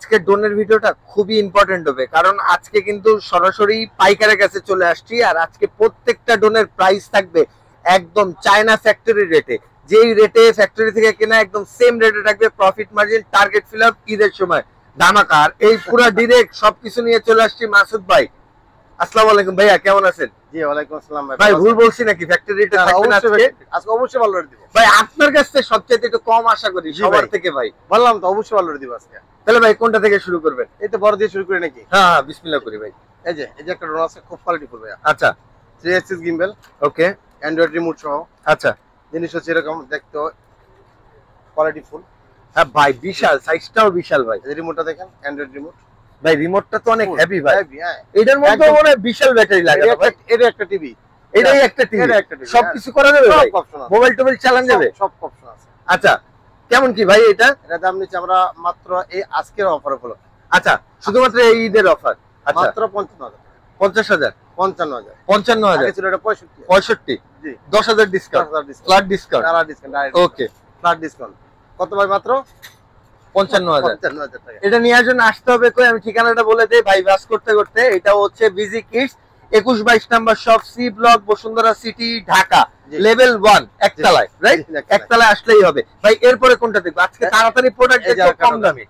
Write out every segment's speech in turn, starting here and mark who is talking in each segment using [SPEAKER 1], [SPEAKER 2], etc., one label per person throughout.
[SPEAKER 1] আজকে ড্রোনের ভিডিওটা খুবই ইম্পর্টেন্ট হবে, কারণ আজকে কিন্তু সরাসরি পাইকারের কাছে চলে আসছি। আর আজকে প্রত্যেকটা ড্রোনের প্রাইস থাকবে একদম চায়না ফ্যাক্টরি রেটে, যেই রেটে ফ্যাক্টরি থেকে কেনা একদম সেম রেটে থাকবে। Profit margin, target fill up, ঈদের সময় ধামাকা। আর এই পুরো ডিরেক্ট সবকিছু নিয়ে চলে আসছি মাসুদ ভাই। আসসালামু আলাইকুম ভাইয়া, কেমন আছেন?
[SPEAKER 2] জি ওয়ালাইকুম আসসালাম ভাই।
[SPEAKER 1] ভাই ভুল বলছি নাকি? ফ্যাক্টরি রেটে থাকবে না আজকে?
[SPEAKER 2] আজকে অবশ্যই ভালো রেট দিব
[SPEAKER 1] ভাই। আপনার কাছ থেকে সবচেয়ে একটু কম আশা করি সবার থেকে ভাই।
[SPEAKER 2] বললাম তো অবশ্যই ভালো রেট দিব আজকে।
[SPEAKER 1] তাহলে ভাই কোনটা থেকে শুরু করবেন?
[SPEAKER 2] এই তো বড় দিয়ে শুরু করি নাকি?
[SPEAKER 1] হ্যাঁ হ্যাঁ, বিসমিল্লাহ করি ভাই।
[SPEAKER 2] এই যে একটা ড্রোন আছে, খুব কোয়ালিটিফুল ভাই।
[SPEAKER 1] আচ্ছা,
[SPEAKER 2] 3 axis gimbal,
[SPEAKER 1] ওকে,
[SPEAKER 2] অ্যান্ড্রয়েড রিমোট সহ।
[SPEAKER 1] আচ্ছা,
[SPEAKER 2] জিনিস হচ্ছে এরকম দেখতে কোয়ালিটিফুল।
[SPEAKER 1] হ্যাঁ ভাই, বিশাল সাইজটাও বিশাল ভাই।
[SPEAKER 2] এই রিমোটটা দেখেন, অ্যান্ড্রয়েড রিমোট
[SPEAKER 1] ভাই। রিমোটটা তো অনেক হেভি ভাই।
[SPEAKER 2] হেভি, হ্যাঁ।
[SPEAKER 1] এটার মধ্যে মনে হয় বিশাল ব্যাটারি লাগে ভাই।
[SPEAKER 2] এটা একটা টিভি,
[SPEAKER 1] এটাই একটা টিভি, সবকিছু করা যাবে ভাই। মোবাইল টোবাইল চালানো যাবে,
[SPEAKER 2] সব অপশন আছে।
[SPEAKER 1] আচ্ছা, কেমন কি ভাই এটা?
[SPEAKER 2] এটা দাম নিচ্ছি আমরা মাত্র এই আজকের অফার হলো।
[SPEAKER 1] আচ্ছা, শুধুমাত্র এই ঈদের অফার। আচ্ছা,
[SPEAKER 2] মাত্র 55,000।
[SPEAKER 1] 50,000,
[SPEAKER 2] 55,000,
[SPEAKER 1] 55,000,
[SPEAKER 2] আগে ছিল এটা 65।
[SPEAKER 1] 65,
[SPEAKER 2] জি,
[SPEAKER 1] 10,000 ডিসকাউন্ট, ফ্ল্যাট ডিসকাউন্ট।
[SPEAKER 2] সারা ডিসকাউন্ট,
[SPEAKER 1] ওকে,
[SPEAKER 2] ফ্ল্যাট ডিসকাউন্ট। কত ভাই? মাত্র
[SPEAKER 1] 55,000।
[SPEAKER 2] 55,000 টাকা।
[SPEAKER 1] এটা নেওয়ার জন্য আসতে হবে কই? আমি ঠিকানাটা বলে দেই ভাই, বাস করতে করতে। এটা হচ্ছে BG kids, 21-22 number shop, C block, Bashundhara city, Dhaka, level 1, একতলায়, রাইট? একতলায় আসলেই হবে ভাই। এরপরে কোনটা দেখব আজকে? তাড়াতাড়ি প্রোডাক্ট দেখো, কম দামে।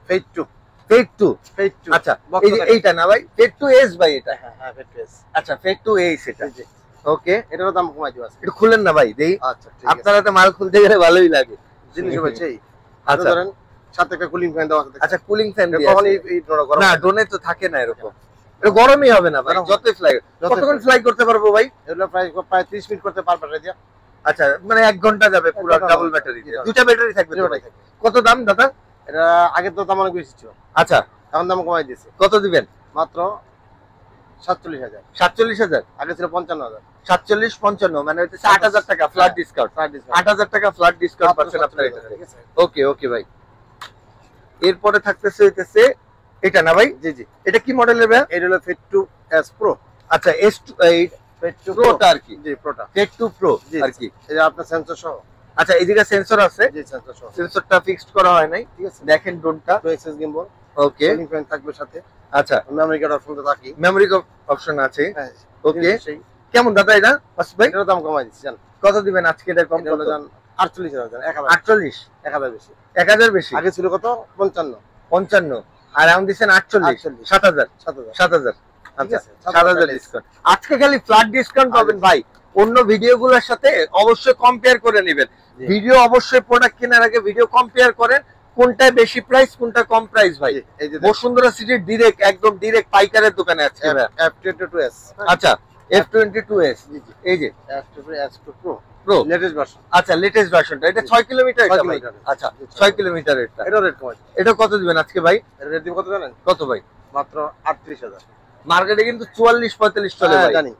[SPEAKER 2] Phase 2,
[SPEAKER 1] phase 2,
[SPEAKER 2] phase 2।
[SPEAKER 1] আচ্ছা, এই যে এইটা না ভাই, ফেজ 2 এস ভাই এটা?
[SPEAKER 2] হ্যাঁ হ্যাঁ, ফেজ 2 এস।
[SPEAKER 1] আচ্ছা, ফেজ 2 এস এটা। ওকে,
[SPEAKER 2] এটার দাম কমাই দিব আজকে।
[SPEAKER 1] একটু খুলেন না ভাই, দেই।
[SPEAKER 2] আচ্ছা, ঠিক আছে।
[SPEAKER 1] আপনারা তো মাল খুলতে গেলে ভালোই লাগে।
[SPEAKER 2] জিনিস হচ্ছে এই,
[SPEAKER 1] আচ্ছা
[SPEAKER 2] ধরেন সাথে একটা কুলিং ফ্যান দেওয়া আছে।
[SPEAKER 1] আচ্ছা, কুলিং ফ্যান দিয়ে
[SPEAKER 2] কখন
[SPEAKER 1] আছে।
[SPEAKER 2] এই ড্রোন গরম
[SPEAKER 1] না, ড্রোনে তো থাকে না এরকম। এটা গরমই হবে না ভাই, যতই ফ্লাই। কতক্ষণ ফ্লাই করতে পারবো ভাই?
[SPEAKER 2] এগুলো প্রায় 30 মিনিট করতে পারবে এটা।
[SPEAKER 1] আচ্ছা, মানে 1 ঘন্টা যাবে পুরো ডাবল ব্যাটারি দিয়ে। দুটো ব্যাটারি থাকবে তো ভাই? কত দাম দাদা?
[SPEAKER 2] এটা আগে তো দাম অনেক বেশি ছিল।
[SPEAKER 1] আচ্ছা,
[SPEAKER 2] এখন দাম কমাই দিয়েছে।
[SPEAKER 1] কত দিবেন?
[SPEAKER 2] মাত্র 47,000।
[SPEAKER 1] 47,000?
[SPEAKER 2] আগে ছিল 55,000।
[SPEAKER 1] 47, 55 মানে হচ্ছে 8,000 টাকা ফ্ল্যাট ডিসকাউন্ট। 8,000 টাকা ফ্ল্যাট ডিসকাউন্ট পাচ্ছেন আপনারা এটাতে। ওকে ওকে ভাই। এরপরে থাকতেছে হইতেছে এটা না ভাই?
[SPEAKER 2] জি জি।
[SPEAKER 1] এটা কি মডেলের ভাই?
[SPEAKER 2] এটা হলো ফেজ 2 এস প্রো।
[SPEAKER 1] আচ্ছা, S2
[SPEAKER 2] ফেজ 2
[SPEAKER 1] প্রোটা আর কি?
[SPEAKER 2] জি, প্রোটা।
[SPEAKER 1] ফেজ 2 প্রো আর কি?
[SPEAKER 2] এটা আপনার সেন্সর সহ।
[SPEAKER 1] আচ্ছা, এদিকে সেন্সর আছে?
[SPEAKER 2] জি, সেন্সর সহ।
[SPEAKER 1] সেন্সরটা ফিক্সড করা হয় নাই,
[SPEAKER 2] ঠিক আছে।
[SPEAKER 1] দেখেন ড্রোনটা।
[SPEAKER 2] 2 এক্সএস গিম্বল।
[SPEAKER 1] ওকে,
[SPEAKER 2] কুলিং ফ্যান থাকবে সাথে।
[SPEAKER 1] আচ্ছা,
[SPEAKER 2] মেমরি কার্ড অপশন তো থাকি।
[SPEAKER 1] মেমরি অপশন আছে।
[SPEAKER 2] হ্যাঁ,
[SPEAKER 1] ওকে। কেমন দাদা এটা বাস ভাই?
[SPEAKER 2] এটার দাম কমাই দিচ্ছি জান।
[SPEAKER 1] কত দিবেন আজকে? এটা কম কত?
[SPEAKER 2] জান 48,000 জান। 1000।
[SPEAKER 1] 48?
[SPEAKER 2] 1000 বেশি।
[SPEAKER 1] 1000 বেশি?
[SPEAKER 2] আগে ছিল কত? 55।
[SPEAKER 1] 55 আর এখন দিচ্ছেন 48। 7,000। 7,000, আচ্ছা, 7,000 ডিসকাউন্ট। আজকে খালি ফ্ল্যাট ডিসকাউন্ট পাবেন ভাই। অন্য ভিডিওগুলোর সাথে অবশ্যই কম্পেয়ার করে নেবেন। ভিডিও অবশ্যই প্রোডাক্ট কেনার আগে ভিডিও কম্পেয়ার করেন, কোনটা বেশি প্রাইস কোনটা কম প্রাইস ভাই।
[SPEAKER 2] এই যে
[SPEAKER 1] বসুন্ধরা সিটির ডিরেক্ট, একদম ডিরেক্ট পাইকারের দোকানে আছে।
[SPEAKER 2] F22s।
[SPEAKER 1] আচ্ছা, F22s, এই যে
[SPEAKER 2] F22s Pro
[SPEAKER 1] pro
[SPEAKER 2] latest version.
[SPEAKER 1] আচ্ছা, লেটেস্ট ভার্সনটা। এটা 6 কিলোমিটার এটা ভাই? আচ্ছা, 6 কিলোমিটার এটা।
[SPEAKER 2] এটা রেট কমাই।
[SPEAKER 1] এটা কত দিবেন আজকে ভাই?
[SPEAKER 2] এর রেট দিব কত জানেন?
[SPEAKER 1] কত ভাই?
[SPEAKER 2] মাত্র 38,000।
[SPEAKER 1] মার্কেটে কিন্তু 44-45 চলে ভাই।
[SPEAKER 2] জানি,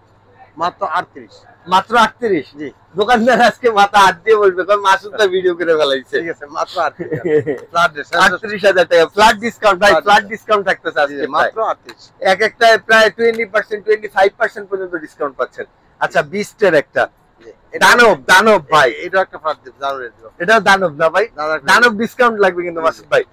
[SPEAKER 2] মাত্র 38।
[SPEAKER 1] মাত্র 38?
[SPEAKER 2] জি।
[SPEAKER 1] দোকানদার আজকে মাথা হাত দিয়ে বলবে, কারণ মাসুদটা ভিডিও করে ফেলাইছে।
[SPEAKER 2] ঠিক আছে, মাত্র 38,000। ফ্ল্যাট
[SPEAKER 1] 38,000 টাকা ফ্ল্যাট ডিসকাউন্ট ভাই। ফ্ল্যাট ডিসকাউন্ট থাকতেছে আজকে
[SPEAKER 2] মাত্র 38।
[SPEAKER 1] এক একটায় প্রায় 20%, 25% পর্যন্ত ডিসকাউন্ট পাচ্ছেন। আচ্ছা, বিস্টের একটা দানব ভাই।
[SPEAKER 2] এটা একটা ফ্ল্যাট দিব, দারুণ রেট দিব।
[SPEAKER 1] এটা দানব না ভাই? দানব ডিসকাউন্ট লাগবে কিন্তু মাসুদ ভাই।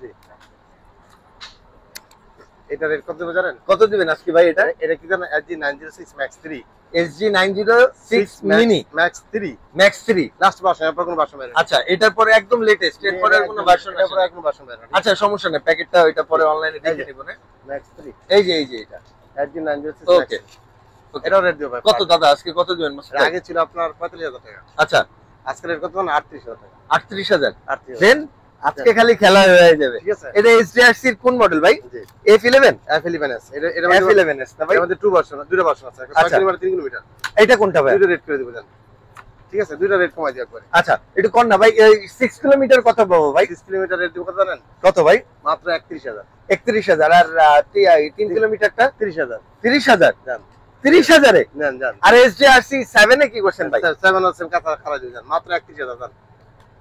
[SPEAKER 2] এটা রেট কত দেব জানেন?
[SPEAKER 1] কত দিবেন আজকে ভাই এটা?
[SPEAKER 2] এটা কি জানেন? SG906 Max 3।
[SPEAKER 1] SG906 mini
[SPEAKER 2] Max 3।
[SPEAKER 1] Max 3
[SPEAKER 2] last version, এরপর কোন ভার্সন বের হয়?
[SPEAKER 1] আচ্ছা, এটার পরে একদম লেটেস্ট, এরপরে আর কোনো ভার্সন
[SPEAKER 2] এরপর
[SPEAKER 1] আসে না?
[SPEAKER 2] কোন ভার্সন বের হয়?
[SPEAKER 1] আচ্ছা, সমস্যা নেই, প্যাকেটটা ওইটা পরে অনলাইনে দেখে নিব না।
[SPEAKER 2] Max 3।
[SPEAKER 1] এই যে এটা।
[SPEAKER 2] SG906
[SPEAKER 1] ওকে।
[SPEAKER 2] এটাও রেট দিব ভাই।
[SPEAKER 1] কত দাদা আজকে কত দিবেন মাসুদ ভাই?
[SPEAKER 2] আগে ছিল আপনার 45,000 টাকা।
[SPEAKER 1] আচ্ছা,
[SPEAKER 2] আজকে রেট কত জানেন? 38,000 টাকা।
[SPEAKER 1] 38,000
[SPEAKER 2] 38,000।
[SPEAKER 1] দেন আজকে খালি খেলা হয়ে যাবে।
[SPEAKER 2] ঠিক আছে।
[SPEAKER 1] এটা SDRC এর কোন মডেল ভাই?
[SPEAKER 2] জি,
[SPEAKER 1] F11?
[SPEAKER 2] F11s। এটা
[SPEAKER 1] F11s না ভাই?
[SPEAKER 2] এর মধ্যে 2 ভার্সন, দুটো ভার্সন আছে। 6 কিলোমিটার, 3 কিলোমিটার।
[SPEAKER 1] এটা কোনটা ভাই?
[SPEAKER 2] দুটো রেট করে দিব জান। ঠিক আছে, দুটো রেট কমাই দিই একবারে।
[SPEAKER 1] আচ্ছা, এটা কোন না ভাই? এই 6 কিলোমিটার কত পাবো ভাই?
[SPEAKER 2] 6 কিলোমিটার রেট দিব কত জানেন?
[SPEAKER 1] কত ভাই?
[SPEAKER 2] মাত্র 31,000।
[SPEAKER 1] 31,000 আর 3 কিলোমিটারটা
[SPEAKER 2] 30,000
[SPEAKER 1] 30,000
[SPEAKER 2] জান।
[SPEAKER 1] 30,000 এ?
[SPEAKER 2] জান জান।
[SPEAKER 1] আর SDRC 7 এ কি করছেন ভাই?
[SPEAKER 2] 7 আছে কথা খারাপ দিবেন জান। মাত্র 31,000 জান।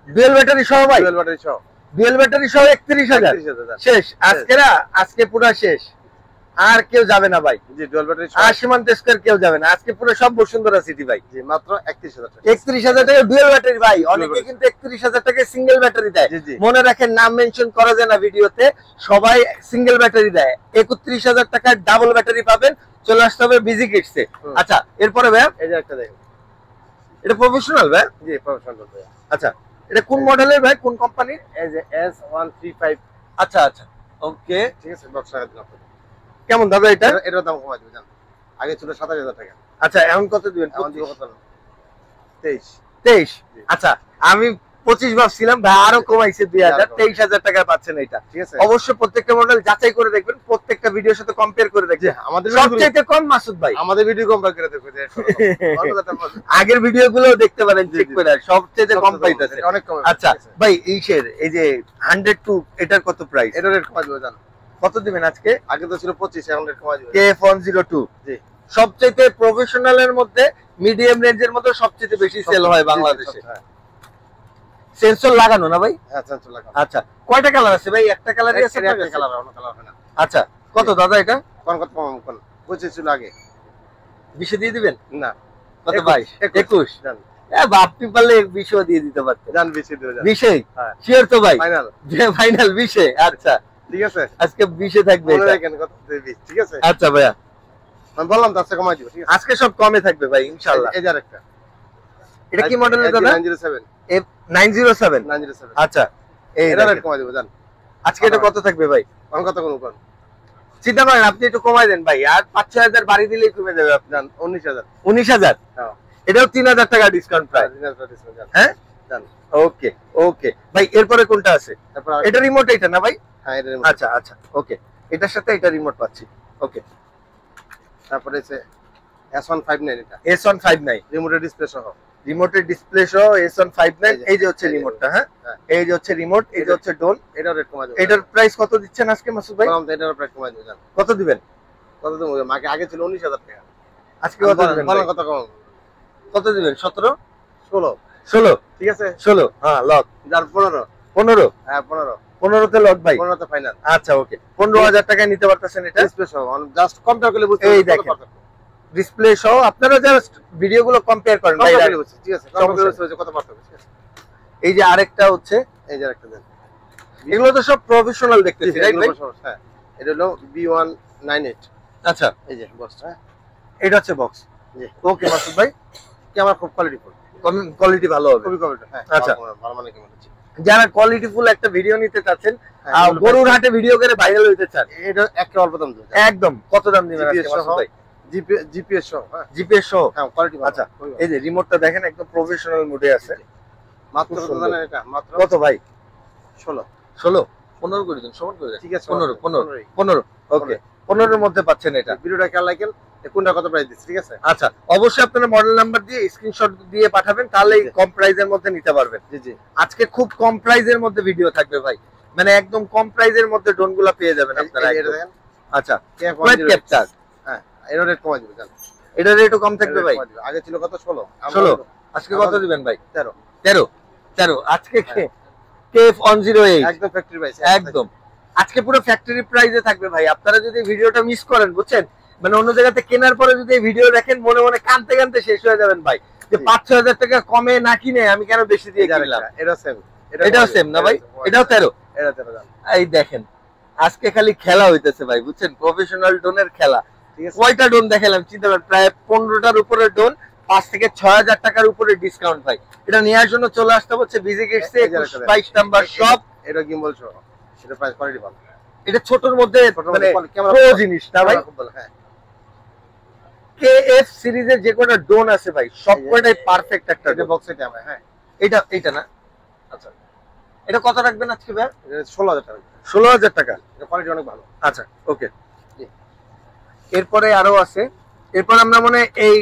[SPEAKER 1] ডুয়াল ব্যাটারি সহ ভাই?
[SPEAKER 2] ডুয়াল ব্যাটারি সহ।
[SPEAKER 1] ডুয়াল ব্যাটারি সহ 31,000
[SPEAKER 2] জান।
[SPEAKER 1] শেষ আজকে না? আজকে পুরো শেষ। আর কেউ যাবে না ভাই।
[SPEAKER 2] জি ডুয়াল ব্যাটারি
[SPEAKER 1] আর সীমান্ত স্কয়ার কেউ যাবে না, আজকে পুরো সব বসুন্ধরা সিটি ভাই।
[SPEAKER 2] জি মাত্র 31,000 টাকা।
[SPEAKER 1] 31,000 টাকা ডুয়াল ব্যাটারি ভাই, অনেকে কিন্তু 31,000 টাকায় সিঙ্গেল ব্যাটারি দেয়।
[SPEAKER 2] জি জি
[SPEAKER 1] মনে রাখেন, নাম মেনশন করা যায় না ভিডিওতে, সবাই সিঙ্গেল ব্যাটারি দেয়। 31,000 টাকায় ডাবল ব্যাটারি পাবেন, চলে আসতে হবে বিজি কিটসে। আচ্ছা এরপরে ভাই
[SPEAKER 2] এই যে একটা দেখুন,
[SPEAKER 1] এটা প্রফেশনাল ভাই।
[SPEAKER 2] জি প্রফেশনাল ভাই।
[SPEAKER 1] আচ্ছা এটা কোন মডেলের ভাই, কোন কোম্পানির?
[SPEAKER 2] এই যে S135।
[SPEAKER 1] আচ্ছা আচ্ছা ওকে,
[SPEAKER 2] ঠিক আছে, বক্স টাকা দিন আপনাকে।
[SPEAKER 1] কেমন দাদা এটা?
[SPEAKER 2] এটার দাম কমাই দিবেন জান, আগে ছিল 27,000 টাকা,
[SPEAKER 1] আচ্ছা এখন কত দিবেন?
[SPEAKER 2] এখন দিব কত? 23।
[SPEAKER 1] 23। আচ্ছা আমি 25 ভাবছিলাম ভাই, আরো কমাইছে 2000, 23,000 টাকা পাচ্ছেন এটা।
[SPEAKER 2] ঠিক আছে,
[SPEAKER 1] অবশ্যই প্রত্যেকটা মডেল যাচাই করে দেখবেন, প্রত্যেকটা ভিডিওর সাথে কম্পেয়ার করে দেখবেন।
[SPEAKER 2] আমাদের
[SPEAKER 1] সবচেয়ে কম মাসুদ ভাই,
[SPEAKER 2] আমাদের ভিডিও কম্পেয়ার করে দেখবেন।
[SPEAKER 1] আগের ভিডিওগুলো দেখতে পারেন, চেক করে সবচেয়ে কম পাইতেছে।
[SPEAKER 2] অনেক কম।
[SPEAKER 1] আচ্ছা ভাই এইশের এই যে 102 এটার কত প্রাইস?
[SPEAKER 2] এটার রেট কমাই দিবেন জান,
[SPEAKER 1] কত দিবেন আজকে?
[SPEAKER 2] আগে তো ছিল 25, এখন রেট কমাই দিবেন।
[SPEAKER 1] KF102
[SPEAKER 2] জি
[SPEAKER 1] সবচেয়ে প্রফেশনালের মধ্যে মিডিয়াম রেঞ্জের মধ্যে সবচেয়ে বেশি সেল হয় বাংলাদেশে। সেন্সর লাগানো না ভাই?
[SPEAKER 2] হ্যাঁ সেন্সর লাগানো।
[SPEAKER 1] আচ্ছা কয়টা কালার আছে ভাই? একটা কালারই আছে?
[SPEAKER 2] একটা কালার, অন্য কালার হয় না।
[SPEAKER 1] আচ্ছা কত দাদা এটা?
[SPEAKER 2] কোন কত কম কোন 25 ছিল আগে,
[SPEAKER 1] 20 দিয়ে দিবেন?
[SPEAKER 2] না
[SPEAKER 1] কত? 22
[SPEAKER 2] জান।
[SPEAKER 1] আপনি পারলে 20 দিয়ে দিতে পারতেন।
[SPEAKER 2] জান 20 দিও জান।
[SPEAKER 1] 20
[SPEAKER 2] হ্যাঁ
[SPEAKER 1] শিওর তো ভাই?
[SPEAKER 2] Final,
[SPEAKER 1] final 20। আচ্ছা
[SPEAKER 2] ঠিক আছে,
[SPEAKER 1] আজকে 20 থাকবে
[SPEAKER 2] মনে
[SPEAKER 1] এটা।
[SPEAKER 2] রাখেন কত দেবি। ঠিক আছে
[SPEAKER 1] আচ্ছা ভাইয়া
[SPEAKER 2] আমি বললাম তো আজকে কমাই দিব। ঠিক আছে
[SPEAKER 1] আজকে সব কমে থাকবে ভাই ইনশাআল্লাহ।
[SPEAKER 2] এই যে আরেকটা,
[SPEAKER 1] এটা কি মডেলের দাদা?
[SPEAKER 2] 907।
[SPEAKER 1] F907।
[SPEAKER 2] 907
[SPEAKER 1] আচ্ছা এই
[SPEAKER 2] এটা রেট
[SPEAKER 1] দেখেন।
[SPEAKER 2] কমাই দিব জান।
[SPEAKER 1] আজকে এটা কত থাকবে ভাই?
[SPEAKER 2] কোন কত কোন কোন
[SPEAKER 1] চিন্তা করেন, আপনি একটু কমাই দেন ভাই, আর 5-6 বাড়ি দিলেই কমে যাবে আপনার।
[SPEAKER 2] জান 19,000।
[SPEAKER 1] 19,000?
[SPEAKER 2] হ্যাঁ
[SPEAKER 1] এটাও 3,000 টাকা ডিসকাউন্ট প্রাইস।
[SPEAKER 2] জান।
[SPEAKER 1] হ্যাঁ
[SPEAKER 2] জান
[SPEAKER 1] ওকে ওকে ভাই, এরপরে কোনটা আছে?
[SPEAKER 2] তারপর
[SPEAKER 1] এটা রিমোট, এটা না ভাই?
[SPEAKER 2] হ্যাঁ এটা
[SPEAKER 1] আচ্ছা আচ্ছা ওকে, এটার সাথে এটা রিমোট পাচ্ছি। ওকে
[SPEAKER 2] তারপরে আছে S159, এটা
[SPEAKER 1] S159
[SPEAKER 2] রিমোটের ডিসপ্লে সহ।
[SPEAKER 1] রিমোটের ডিসপ্লে সহ S159। এই যে হচ্ছে রিমোটটা, হ্যাঁ এই যে হচ্ছে রিমোট, এই যে হচ্ছে ডোন।
[SPEAKER 2] এটা রেট কমাই দিব।
[SPEAKER 1] এটার প্রাইস কত দিচ্ছেন আজকে মাসুদ ভাই?
[SPEAKER 2] বললাম তো এটার রেট কমাই দিব জান।
[SPEAKER 1] কত দিবেন?
[SPEAKER 2] কত দিব? মাকে আগে ছিল 19,000 টাকা,
[SPEAKER 1] আজকে কত দিবেন?
[SPEAKER 2] বলেন কত কম?
[SPEAKER 1] কত দিবেন? 17?
[SPEAKER 2] 16।
[SPEAKER 1] 16?
[SPEAKER 2] ঠিক আছে
[SPEAKER 1] 16 হ্যাঁ লক।
[SPEAKER 2] যার 15।
[SPEAKER 1] 15?
[SPEAKER 2] হ্যাঁ 15।
[SPEAKER 1] 15 তে লক ভাই।
[SPEAKER 2] 15 তে ফাইনাল।
[SPEAKER 1] আচ্ছা ওকে, 15,000 টাকায় নিতে পারতেছেন এটা।
[SPEAKER 2] ডিসপ্লে সহ জাস্ট কম্পেয়ার করলে বুঝতে
[SPEAKER 1] এই
[SPEAKER 2] পারবেন
[SPEAKER 1] দেখেন।
[SPEAKER 2] কত পার্থক্য।
[SPEAKER 1] ডিসপ্লে সহ আপনারা জাস্ট ভিডিওগুলো কম্পেয়ার করেন ভাই।
[SPEAKER 2] কম্পেয়ার করলে বুঝছি। ঠিক আছে কম্পেয়ার করলে বুঝতে কত পার্থক্য। ঠিক আছে
[SPEAKER 1] এই যে আরেকটা হচ্ছে,
[SPEAKER 2] এই যে একটা দেন।
[SPEAKER 1] এগুলো তো সব প্রফেশনাল দেখতেছি রাইট ভাই?
[SPEAKER 2] হ্যাঁ এটা হলো B198।
[SPEAKER 1] আচ্ছা
[SPEAKER 2] এই যে বক্সটা, হ্যাঁ
[SPEAKER 1] এটা হচ্ছে বক্স।
[SPEAKER 2] জি
[SPEAKER 1] ওকে মাসুদ ভাই,
[SPEAKER 2] ক্যামেরা খুব কোয়ালিটিফুল,
[SPEAKER 1] কোয়ালিটি ভালো হবে।
[SPEAKER 2] খুবই কোয়ালিটি। হ্যাঁ
[SPEAKER 1] আচ্ছা।
[SPEAKER 2] ভালো মানে কেমন হচ্ছে,
[SPEAKER 1] যারা কোয়ালিটিফুল একটা ভিডিও নিতে চাচ্ছেন,
[SPEAKER 2] হ্যাঁ,
[SPEAKER 1] গরুর হাটে ভিডিও করে ভাইরাল হইতে চান,
[SPEAKER 2] এটা একটা অল্প দাম দেন।
[SPEAKER 1] একদম কত দাম দিবেন আজকে
[SPEAKER 2] GPS
[SPEAKER 1] মাসুদ ভাই?
[SPEAKER 2] জিপিএস সহ। হ্যাঁ
[SPEAKER 1] জিপিএস সহ?
[SPEAKER 2] হ্যাঁ কোয়ালিটি ভালো।
[SPEAKER 1] আচ্ছা এই যে রিমোটটা দেখেন, একদম প্রফেশনাল মোডে আছে।
[SPEAKER 2] মাত্র
[SPEAKER 1] খুব সুন্দর।
[SPEAKER 2] জানেন এটা মাত্র
[SPEAKER 1] কত ভাই?
[SPEAKER 2] 16।
[SPEAKER 1] 16? 15 করে দিন, সমান করে দেন।
[SPEAKER 2] ঠিক আছে
[SPEAKER 1] 15 ওকে, 15 এর মধ্যে পাচ্ছেন এটা।
[SPEAKER 2] ভিডিওটা খেয়াল রাখেন কোনটা কত প্রাইস দিচ্ছি। ঠিক আছে
[SPEAKER 1] আচ্ছা অবশ্যই আপনারা মডেল নাম্বার দিয়ে স্ক্রিনশট দিয়ে পাঠাবেন, তাহলে কম প্রাইজের মধ্যে নিতে পারবেন।
[SPEAKER 2] জি জি
[SPEAKER 1] আজকে খুব কম প্রাইজের মধ্যে ভিডিও থাকবে ভাই, মানে একদম কম প্রাইজের মধ্যে ড্রোনগুলো পেয়ে যাবেন আপনারা।
[SPEAKER 2] এটা দেখেন।
[SPEAKER 1] আচ্ছা
[SPEAKER 2] KF108
[SPEAKER 1] ক্যাপচার,
[SPEAKER 2] হ্যাঁ এটা রেট কমাই দিবেন জান।
[SPEAKER 1] এটা রেটও কম থাকবে ভাই।
[SPEAKER 2] আগে ছিল কত? 16।
[SPEAKER 1] 16? আজকে কত দিবেন ভাই?
[SPEAKER 2] 13।
[SPEAKER 1] 13 আজকে KF108
[SPEAKER 2] একদম ফ্যাক্টরি প্রাইস
[SPEAKER 1] একদম। আজকে পুরো ফ্যাক্টরি প্রাইসে থাকবে ভাই। আপনারা যদি ভিডিওটা মিস করেন, বুঝছেন, মানে অন্য জায়গাতে কেনার পরে যদি এই ভিডিও দেখেন, মনে মনে কাঁদতে কাঁদতে শেষ হয়ে যাবেন ভাই, যে 5-6 হাজার টাকা কমে না কিনে আমি কেন বেশি দিয়ে কিনলাম।
[SPEAKER 2] এটা সেম,
[SPEAKER 1] এটাও সেম না ভাই? এটাও 13?
[SPEAKER 2] এটা 13 জান।
[SPEAKER 1] এই দেখেন আজকে খালি খেলা হইতেছে ভাই, বুঝছেন, প্রফেশনাল ড্রোনের খেলা।
[SPEAKER 2] ঠিক আছে
[SPEAKER 1] কয়টা ড্রোন দেখালাম চিন্তা করেন, প্রায় 15টার উপরে ড্রোন, 5 থেকে 6 হাজার টাকার উপরে ডিসকাউন্ট ভাই। এটা নেওয়ার জন্য চলে আসতে হচ্ছে বিজি কিডসে 22 নাম্বার শপ।
[SPEAKER 2] এটা গিম্বল সহ, এটা প্রাইস কোয়ালিটি ভালো।
[SPEAKER 1] এটা ছোটর মধ্যে মানে
[SPEAKER 2] ক্যামেরা
[SPEAKER 1] প্রো জিনিস না ভাই?
[SPEAKER 2] খুব ভালো। হ্যাঁ
[SPEAKER 1] KF সিরিজের যে কোটা ড্রোন আছে ভাই, সব কয়টাই পারফেক্ট একটা
[SPEAKER 2] এটা
[SPEAKER 1] ড্রোন।
[SPEAKER 2] বক্স এটা আমার। হ্যাঁ
[SPEAKER 1] এটা না? আচ্ছা এটা কত রাখবেন আজকে ভাই?
[SPEAKER 2] এটা 16,000 টাকা।
[SPEAKER 1] 16,000 টাকা?
[SPEAKER 2] এটা কোয়ালিটি অনেক ভালো।
[SPEAKER 1] আচ্ছা ওকে। এরপরে আরো আছে, এরপর আমরা মনে এই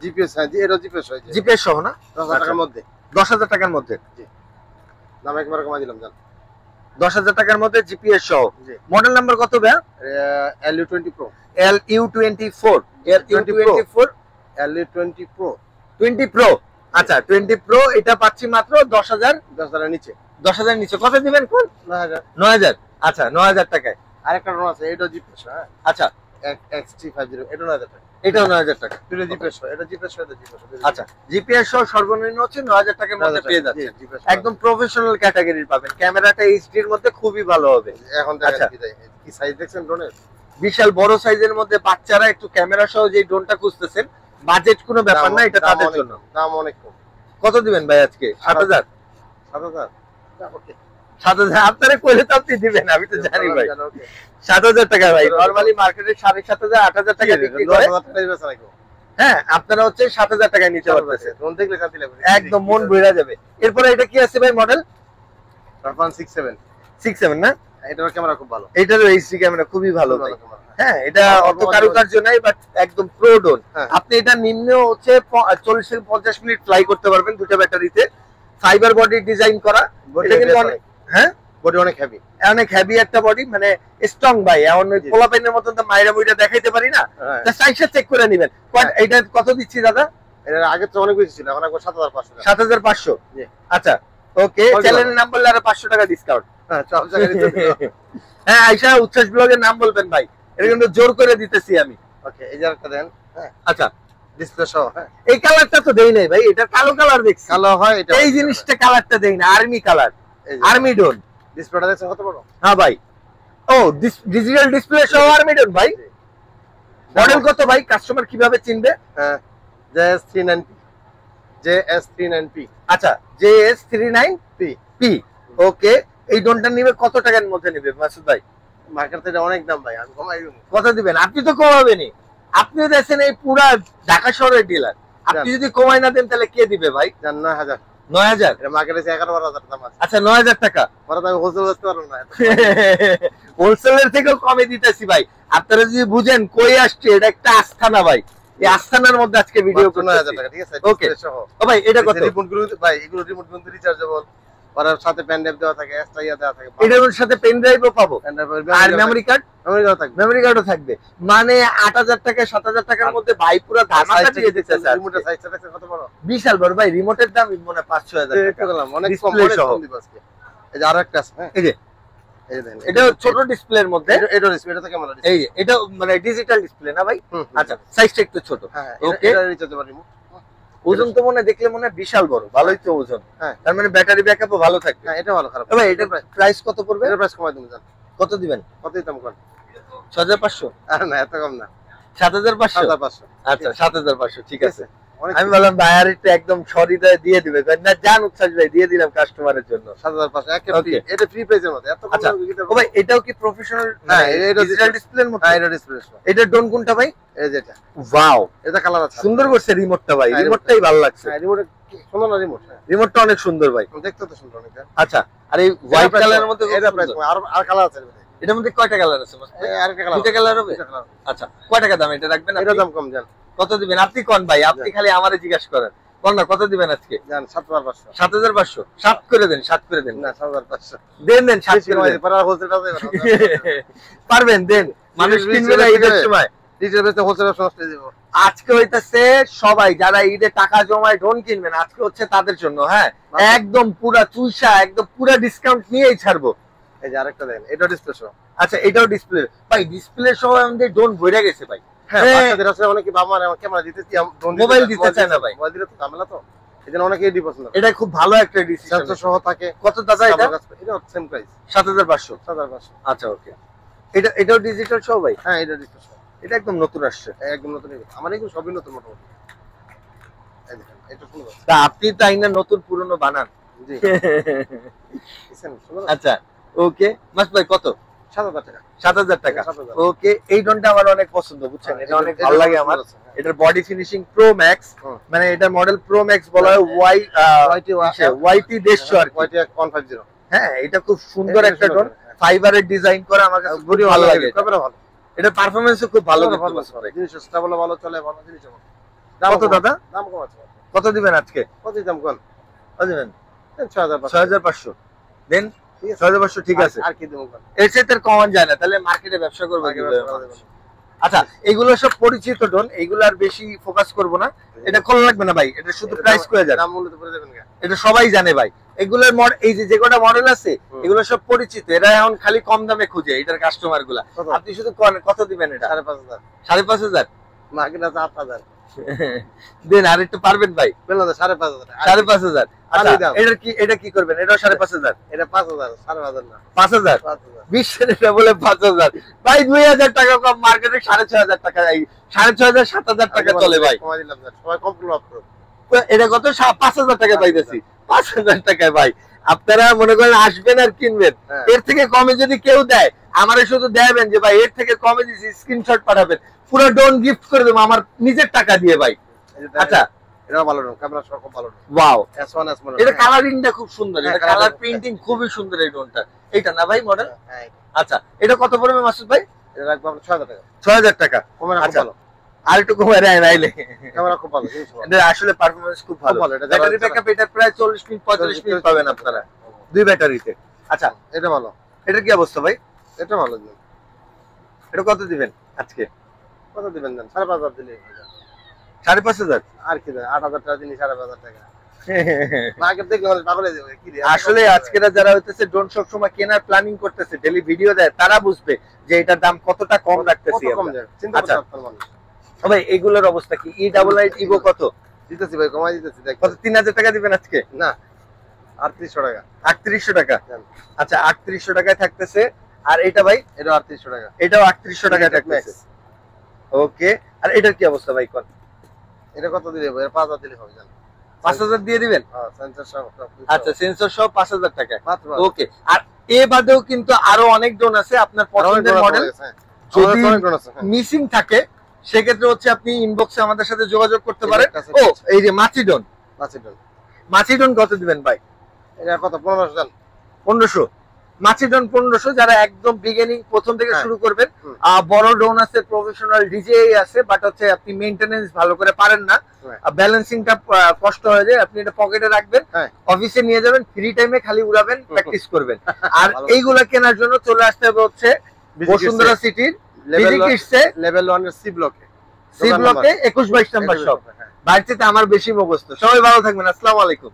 [SPEAKER 2] জিপিএস, হ্যাঁ এটা জিপিএস হয়
[SPEAKER 1] জিপিএস সহ না?
[SPEAKER 2] 10,000 টাকার মধ্যে।
[SPEAKER 1] 10,000 টাকার মধ্যে?
[SPEAKER 2] দাম একবার কমাই দিলাম জান।
[SPEAKER 1] 10,000 টাকার মধ্যে জিপিএস সহ।
[SPEAKER 2] জি
[SPEAKER 1] মডেল নাম্বার কত ভাই?
[SPEAKER 2] LU20 Pro।
[SPEAKER 1] LU24? LU24
[SPEAKER 2] LU20 Pro।
[SPEAKER 1] 20 Pro? আচ্ছা 20 Pro এটা পাচ্ছি মাত্র 10,000।
[SPEAKER 2] 10,000 নিচে।
[SPEAKER 1] 10,000 নিচে কত দিবেন কোন?
[SPEAKER 2] 9,000।
[SPEAKER 1] 9,000? আচ্ছা 9,000 টাকায়
[SPEAKER 2] আরেকটা ড্রোন আছে, এটা জিপিএস। হ্যাঁ
[SPEAKER 1] আচ্ছা
[SPEAKER 2] XT50, এটা 9000 টাকা।
[SPEAKER 1] এটাও 9000 টাকা।
[SPEAKER 2] দুটো জিপিএস, এটা জিপিএস, এটা জিপিএস।
[SPEAKER 1] আচ্ছা জিপিএস সহ সর্বনিম্ন হচ্ছে 9000 টাকার মধ্যে পেয়ে যাচ্ছে। একদম প্রফেশনাল ক্যাটাগরির পাবেন। ক্যামেরাটা এইচডি এর মধ্যে খুবই ভালো হবে।
[SPEAKER 2] এখন দেখেন কি সাইজ দেখছেন ড্রোনের,
[SPEAKER 1] বিশাল বড় সাইজের মধ্যে বাচ্চারা একটু ক্যামেরা সহ যে ড্রোনটা খুঁজতেছেন, বাজেট কোনো ব্যাপার না, এটা তাদের জন্য।
[SPEAKER 2] দাম অনেক কম।
[SPEAKER 1] কত দিবেন ভাই আজকে? 7000
[SPEAKER 2] 7000
[SPEAKER 1] 7000 আপনারা কইলে তো আপনি দিবেন, আমি তো জানি ভাই। 7000 টাকা ভাই, নরমালি মার্কেটে 7500 8000 টাকা বিক্রি করে। হ্যাঁ আপনারা হচ্ছে 7000 টাকায় নিতে পারতেছেন।
[SPEAKER 2] ড্রোন দেখলে শান্তি লাগবে,
[SPEAKER 1] একদম মন ভরে যাবে। এরপরে এটা কি আছে ভাই মডেল?
[SPEAKER 2] 67
[SPEAKER 1] না,
[SPEAKER 2] এটার ক্যামেরা খুব ভালো,
[SPEAKER 1] এটারও এইচডি ক্যামেরা খুবই ভালো ভাই। হ্যাঁ এটা অত কারুকার্য নাই, বাট একদম প্রো ড্রোন। আপনি এটা নিম্ন হচ্ছে 40 থেকে 50 মিনিট ফ্লাই করতে পারবেন দুটো ব্যাটারিতে। ফাইবার বডি ডিজাইন করা, এটা কিন্তু অনেক, হ্যাঁ
[SPEAKER 2] বডি অনেক হেভি,
[SPEAKER 1] অনেক হেভি একটা বডি, মানে স্ট্রং ভাই। এমন ওই পোলাপাইনের মতন তো মাইরা মুইরা দেখাইতে পারি না, তা সাইজটা চেক করে নেবেন। এটা কত দিচ্ছি দাদা?
[SPEAKER 2] এর আগে তো অনেক বেশি ছিল, এখন একবার 7500।
[SPEAKER 1] 7500। আচ্ছা ওকে, চ্যানেলের নাম বললে আরো 500 টাকা ডিসকাউন্ট। হ্যাঁ আয়শা উচ্ছ্বাস ব্লগের নাম বলবেন ভাই, এটা কিন্তু জোর করে দিতেছি আমি।
[SPEAKER 2] ওকে এই যে একটা দেন। হ্যাঁ
[SPEAKER 1] আচ্ছা
[SPEAKER 2] ডিসপ্লে সহ। হ্যাঁ
[SPEAKER 1] এই কালারটা তো দেই নাই ভাই, এটা কালো কালার দেখছি।
[SPEAKER 2] কালো হয় এটা,
[SPEAKER 1] এই জিনিসটা কালারটা দেই না, আর্মি কালার, আর্মি ডোন।
[SPEAKER 2] ডিসপ্লেটা দেখছেন কত বড়?
[SPEAKER 1] হ্যাঁ ভাই, ও ডিজিটাল ডিসপ্লে সহ আর্মি ডোন ভাই। মডেল কত ভাই, কাস্টমার কিভাবে চিনবে?
[SPEAKER 2] হ্যাঁ JS39P, JS39P।
[SPEAKER 1] আচ্ছা JS39P। ওকে, এই ড্রোনটা নিবে কত টাকার মধ্যে নিবে মাসুদ ভাই?
[SPEAKER 2] মার্কেটে এটা অনেক দাম ভাই, আমি কমাই দিব।
[SPEAKER 1] কত দিবেন? আপনি তো কমাবেনই, আপনিও দেখছেন এই পুরা ঢাকা শহরের ডিলার। আপনি যদি কমাই না দেন তাহলে কে দিবে ভাই?
[SPEAKER 2] 9000।
[SPEAKER 1] 9000?
[SPEAKER 2] এটা মার্কেটে 11-12,000 দাম আছে।
[SPEAKER 1] আচ্ছা 9000 টাকা।
[SPEAKER 2] পরে আমি হোলসেল বেচতে পারবো না,
[SPEAKER 1] হোলসেলের থেকেও কমে দিতেছি ভাই। আপনারা যদি বুঝেন কই আসছে, এটা একটা আস্থানা ভাই। এই আস্থানার মধ্যে আজকে ভিডিও করতে
[SPEAKER 2] 9000 টাকা, ঠিক আছে?
[SPEAKER 1] ওকে
[SPEAKER 2] ডিসপ্লে সহ।
[SPEAKER 1] ও ভাই এটা কত?
[SPEAKER 2] রিমোট গুলো ভাই, এগুলো রিমোট গুলো রিচার্জেবল, আর সাথে পেন ড্রাইভ দেওয়া থাকে, এক্সট্রা ইয়া দেওয়া থাকে।
[SPEAKER 1] এটার সাথে পেন ড্রাইভও পাবো আর মেমরি কার্ড? মেমরি কার্ডও থাকবে। মানে 8000 টাকা 7000 টাকার মধ্যে ভাই পুরো ধামাকা দিয়ে দিতেছে।
[SPEAKER 2] রিমোটের সাইজটা দেখেন কত বড়,
[SPEAKER 1] বিশাল বড় ভাই। রিমোটের দাম মনে 5-6000 টাকা।
[SPEAKER 2] অনেক কম দিব আজকে। এই যে আরেকটা আছে, হ্যাঁ
[SPEAKER 1] এই যে এটা ছোট ডিসপ্লের মধ্যে,
[SPEAKER 2] এটা ডিসপ্লে, এটা তো ক্যামেরা ডিসপ্লে।
[SPEAKER 1] এই যে এটা মানে ডিজিটাল ডিসপ্লে না ভাই? আচ্ছা সাইজটা একটু ছোট।
[SPEAKER 2] ওকে এটা রিচার্জেবল রিমোট।
[SPEAKER 1] ওজন তো মনে দেখলে মনে বিশাল বড়, ভালোই তো ওজন।
[SPEAKER 2] হ্যাঁ
[SPEAKER 1] তার মানে ব্যাটারি ব্যাকআপও ভালো থাকবে।
[SPEAKER 2] হ্যাঁ এটা ভালো, খারাপ
[SPEAKER 1] ভাই এটার প্রাইস কত পড়বে?
[SPEAKER 2] এর প্রাইস কমাই দিবেন জান।
[SPEAKER 1] কত দিবেন?
[SPEAKER 2] কত দিতাম কোন?
[SPEAKER 1] 6500?
[SPEAKER 2] আরে না এত কম না,
[SPEAKER 1] 7500।
[SPEAKER 2] 7500।
[SPEAKER 1] আচ্ছা 7500 ঠিক আছে। আমি বললাম ভাইয়ার একটু একদম সরিদয় দিয়ে দিবে না, জান উচ্ছ্বাস ভাই দিয়ে দিলাম কাস্টমারের জন্য
[SPEAKER 2] 7500 একে ফ্রি। এটা ফ্রি প্রাইসের মধ্যে এত কম।
[SPEAKER 1] আচ্ছা ও ভাই এটাও কি প্রফেশনাল?
[SPEAKER 2] হ্যাঁ এটা
[SPEAKER 1] ডিজিটাল ডিসপ্লের মধ্যে।
[SPEAKER 2] হ্যাঁ এটা ডিসপ্লে।
[SPEAKER 1] এটা ড্রোন কোনটা ভাই?
[SPEAKER 2] এই যে এটা।
[SPEAKER 1] ওয়াও,
[SPEAKER 2] এটা কালার আছে,
[SPEAKER 1] সুন্দর করছে রিমোটটা ভাই। রিমোটটাই ভালো লাগছে।
[SPEAKER 2] হ্যাঁ রিমোট সুন্দর না, রিমোট
[SPEAKER 1] রিমোটটা অনেক সুন্দর ভাই,
[SPEAKER 2] দেখতে তো সুন্দর অনেক।
[SPEAKER 1] আচ্ছা আর এই হোয়াইট কালারের মধ্যে
[SPEAKER 2] এটা প্রাইস আর কালার আছে
[SPEAKER 1] এটার মধ্যে কয়টা কালার আছে?
[SPEAKER 2] আরেকটা কালার,
[SPEAKER 1] দুটো কালার হবে। আচ্ছা কয় টাকা দাম এটা রাখবেন?
[SPEAKER 2] এটা দাম কম জান।
[SPEAKER 1] কত দিবেন আপনি কোন ভাই? আপনি খালি আমারে জিজ্ঞাসা করেন কোন না, কত দিবেন আজকে?
[SPEAKER 2] জান 7500।
[SPEAKER 1] 7500 7 করে দেন, 7 করে দেন।
[SPEAKER 2] না 7500
[SPEAKER 1] দেন 7 করে দেন।
[SPEAKER 2] পরে হোলসেলটা দেবেন
[SPEAKER 1] পারবেন দেন, মানুষ কিনবে না ঈদের সময়।
[SPEAKER 2] ডিজিটাল বেচতে হোলসেল সমস্যা দেব।
[SPEAKER 1] আজকে হইতাছে সবাই যারা ঈদে টাকা জমায় ড্রোন কিনবেন, আজকে হচ্ছে তাদের জন্য। হ্যাঁ একদম পুরা চুইসা একদম পুরা ডিসকাউন্ট নিয়েই ছাড়বো।
[SPEAKER 2] এই যে আরেকটা দেন, এটা ডিসপ্লে সহ।
[SPEAKER 1] আচ্ছা এটাও ডিসপ্লে ভাই? ডিসপ্লে সহ আমাদের ড্রোন ভরে গেছে ভাই।
[SPEAKER 2] হ্যাঁ বাচ্চাদের আছে অনেকে, বাবা আমার ক্যামেরা দিতে
[SPEAKER 1] মোবাইল দিতে চায় না ভাই,
[SPEAKER 2] মোবাইল দিলে তো ঝামেলা, তো এজন্য অনেকেই দি পছন্দ।
[SPEAKER 1] এটা খুব ভালো একটা ডিসিশন।
[SPEAKER 2] সেন্সর সহ থাকে।
[SPEAKER 1] কত দাদা এটা?
[SPEAKER 2] এটা সেম প্রাইস
[SPEAKER 1] 7500।
[SPEAKER 2] 7500।
[SPEAKER 1] আচ্ছা ওকে, এটাও ডিজিটাল সহ ভাই?
[SPEAKER 2] হ্যাঁ এটা ডিজিটাল সহ।
[SPEAKER 1] এটা একদম নতুন আসছে,
[SPEAKER 2] একদম নতুন। আমার এগুলো সবই নতুন মোটামুটি। এই দেখেন এটা সুন্দর।
[SPEAKER 1] তা আপনি তাই না নতুন পুরনো বানান?
[SPEAKER 2] জি
[SPEAKER 1] আচ্ছা ওকে মাস ভাই কত?
[SPEAKER 2] 7000 টাকা।
[SPEAKER 1] 7000 টাকা। ওকে এই ড্রোনটা আমার অনেক পছন্দ, বুঝছেন? এটা অনেক ভালো লাগে আমার। এটার বডি ফিনিশিং প্রো ম্যাক্স, মানে এটা মডেল প্রো ম্যাক্স বলা হয়। ওয়াইটি দেশশো আর
[SPEAKER 2] ওয়াইটি 150।
[SPEAKER 1] হ্যাঁ এটা খুব সুন্দর একটা ড্রোন, ফাইবারের ডিজাইন করা, আমার কাছে খুবই ভালো লাগে।
[SPEAKER 2] ক্যামেরা ভালো,
[SPEAKER 1] এটা পারফরম্যান্সও খুব ভালো।
[SPEAKER 2] জিনিস স্টেবল ভালো চলে, ভালো জিনিস।
[SPEAKER 1] কত দাদা?
[SPEAKER 2] দাম কম আছে।
[SPEAKER 1] কত দিবেন আজকে?
[SPEAKER 2] কত দাম কোন?
[SPEAKER 1] কত দিবেন?
[SPEAKER 2] 6500
[SPEAKER 1] দেন। 6500 ঠিক আছে।
[SPEAKER 2] আর কি দেব কোন?
[SPEAKER 1] এর চেয়ে কমান যায় না, তাহলে মার্কেটে ব্যবসা করব কিভাবে? আচ্ছা এগুলো সব পরিচিত ড্রোন, এগুলো আর বেশি ফোকাস করব না, এটা খোলা লাগবে না ভাই, এটা শুধু প্রাইস করে যান,
[SPEAKER 2] দাম মূল্য পড়ে যাবেন না,
[SPEAKER 1] এটা সবাই জানে ভাই। এগুলোর এই যে কটা মডেল আছে এগুলো সব পরিচিত, এরা এখন খালি কম দামে খুঁজে এটার কাস্টমার গুলা। আপনি শুধু কত দিবেন এটা?
[SPEAKER 2] 5,500।
[SPEAKER 1] 5,500
[SPEAKER 2] মার্কেটে 7,000
[SPEAKER 1] দেন আর একটু পারবেন ভাই?
[SPEAKER 2] 5,500।
[SPEAKER 1] 5,500। আচ্ছা এটা কি করবেন? এটাও 5,500?
[SPEAKER 2] এটা 5,000, 5,500 না,
[SPEAKER 1] 5,000।
[SPEAKER 2] 5,000।
[SPEAKER 1] বিশ্বের এটা বলে 5,000 ভাই, 2,000 টাকা কম, মার্কেটে 6,500 টাকা, 6,500 7,000 টাকা চলে ভাই।
[SPEAKER 2] কমাই দিলাম স্যার, সবাই কম করলো আপনি।
[SPEAKER 1] এটা কত? 5,000 টাকা পাইতেছি, 5,000 টাকায় ভাই। আপনারা মনে করেন আসবেন আর কিনবেন, এর থেকে কমে যদি কেউ দেয় আমারে শুধু দেবেন যে ভাই এর থেকে কমে দিছি, স্ক্রিনশট পাঠাবেন, পুরো ড্রোন গিফট করে দেবো আমার নিজের টাকা দিয়ে ভাই। আচ্ছা
[SPEAKER 2] এটা ভালো ড্রোন, ক্যামেরা সহ খুব ভালো drone.
[SPEAKER 1] Wow,
[SPEAKER 2] S1 S model.
[SPEAKER 1] এটা কালারিংটা খুব সুন্দর, এটা
[SPEAKER 2] হ্যাঁ,
[SPEAKER 1] কালার
[SPEAKER 2] colour-
[SPEAKER 1] প্রিন্টিং খুবই সুন্দর এই ড্রোনটা। এটা না ভাই মডেল?
[SPEAKER 2] হ্যাঁ,
[SPEAKER 1] আচ্ছা এটা কত পড়বে মাসুদ ভাই?
[SPEAKER 2] এটা রাখবো আপনার 6,000 টাকা।
[SPEAKER 1] 6,000 টাকা।
[SPEAKER 2] ক্যামেরা খুব
[SPEAKER 1] আচ্ছা
[SPEAKER 2] ভালো,
[SPEAKER 1] আর একটু কমে দেয় নাইলে?
[SPEAKER 2] ক্যামেরা খুব ভালো, জিনিস ভালো।
[SPEAKER 1] এটা আসলে পারফরম্যান্স খুব ভালো,
[SPEAKER 2] ভালো, এটা
[SPEAKER 1] ব্যাটারি ব্যাকআপ এটা প্রায় 40 মিনিট 45 মিনিট পাবেন আপনারা দুই ব্যাটারিতে। আচ্ছা
[SPEAKER 2] এটা ভালো,
[SPEAKER 1] এটা কি অবস্থা ভাই?
[SPEAKER 2] এটা ভালো জিনিস।
[SPEAKER 1] এটা কত দিবেন আজকে?
[SPEAKER 2] কত দিবেন জান? 5,500 দিলে হয়ে যাবে।
[SPEAKER 1] 5,500?
[SPEAKER 2] আর কি দেয়? 8,000 টাকা জিনিস 5,500 টাকা। মার্কেট দেখলে বলে পাগল হয়ে যাবে, কি রে?
[SPEAKER 1] আসলে আজকেরা যারা হইতেছে ড্রোন সব সময় কেনার প্ল্যানিং করতেছে, ডেইলি ভিডিও দেয়, তারা বুঝবে যে এটার দাম কতটা কম রাখতেছি
[SPEAKER 2] কত কম
[SPEAKER 1] আমরা।
[SPEAKER 2] যায় চিন্তা
[SPEAKER 1] আচ্ছা
[SPEAKER 2] করতে পারবেন মানুষ।
[SPEAKER 1] ভাই এগুলোর অবস্থা কি? E88 ইভো কত?
[SPEAKER 2] দিতেছি ভাই, কমাই দিতেছি দেখ।
[SPEAKER 1] কত? 3,000 টাকা দিবেন আজকে?
[SPEAKER 2] না, 3800 টাকা।
[SPEAKER 1] 3800 টাকা।
[SPEAKER 2] জান।
[SPEAKER 1] আচ্ছা 3800 টাকায় থাকতেছে। আর এটা ভাই?
[SPEAKER 2] এটা 3800 টাকা।
[SPEAKER 1] এটাও 3800 টাকায় থাকতেছে। ওকে, আর এটার কি অবস্থা ভাই কোন?
[SPEAKER 2] এটা কত দিলে ভাই? 5,000 দিলে হবে জান।
[SPEAKER 1] 5,000 দিয়ে দিবেন?
[SPEAKER 2] হ্যাঁ, সেন্সর সহ।
[SPEAKER 1] আচ্ছা সেন্সর সহ 5,000 টাকা।
[SPEAKER 2] মাত্র।
[SPEAKER 1] ওকে, আর এ বাদেও কিন্তু আরো অনেক ড্রোন আছে আপনার পছন্দের মডেল, যদি মিসিং থাকে সেক্ষেত্রে হচ্ছে আপনি ইনবক্সে আমাদের সাথে যোগাযোগ করতে পারেন। ও এই যে মাচিডন, মাচিডন কত দিবেন ভাই?
[SPEAKER 2] এটা কত? 1500 জান।
[SPEAKER 1] 1500। মাচিডন 1500, যারা একদম বিগিনিং প্রথম থেকে
[SPEAKER 2] হ্যাঁ।
[SPEAKER 1] শুরু করবেন।
[SPEAKER 2] হুম।
[SPEAKER 1] বড় ড্রোন আছে, প্রফেশনাল ডিজে আছে, বাট হচ্ছে আপনি মেইনটেনেন্স ভালো করে পারেন না,
[SPEAKER 2] হ্যাঁ।
[SPEAKER 1] ব্যালেন্সিংটা কষ্ট হয়ে যায়, আপনি এটা পকেটে রাখবেন,
[SPEAKER 2] হ্যাঁ।
[SPEAKER 1] অফিসে নিয়ে যাবেন, ফ্রি টাইমে খালি উড়াবেন, প্র্যাকটিস করবেন। আর
[SPEAKER 2] ভালো।
[SPEAKER 1] এইগুলা কেনার জন্য চলে আসতে হবে হচ্ছে বসুন্ধরা সিটির
[SPEAKER 2] লেভেল
[SPEAKER 1] বিজিকিটসে,
[SPEAKER 2] 1 এর সি ব্লকে।
[SPEAKER 1] সি ব্লকে 21-22 নাম্বার শপ। বাড়িতে আমার বেশি মুখস্থ। সবাই ভালো থাকবেন, আসসালামু আলাইকুম।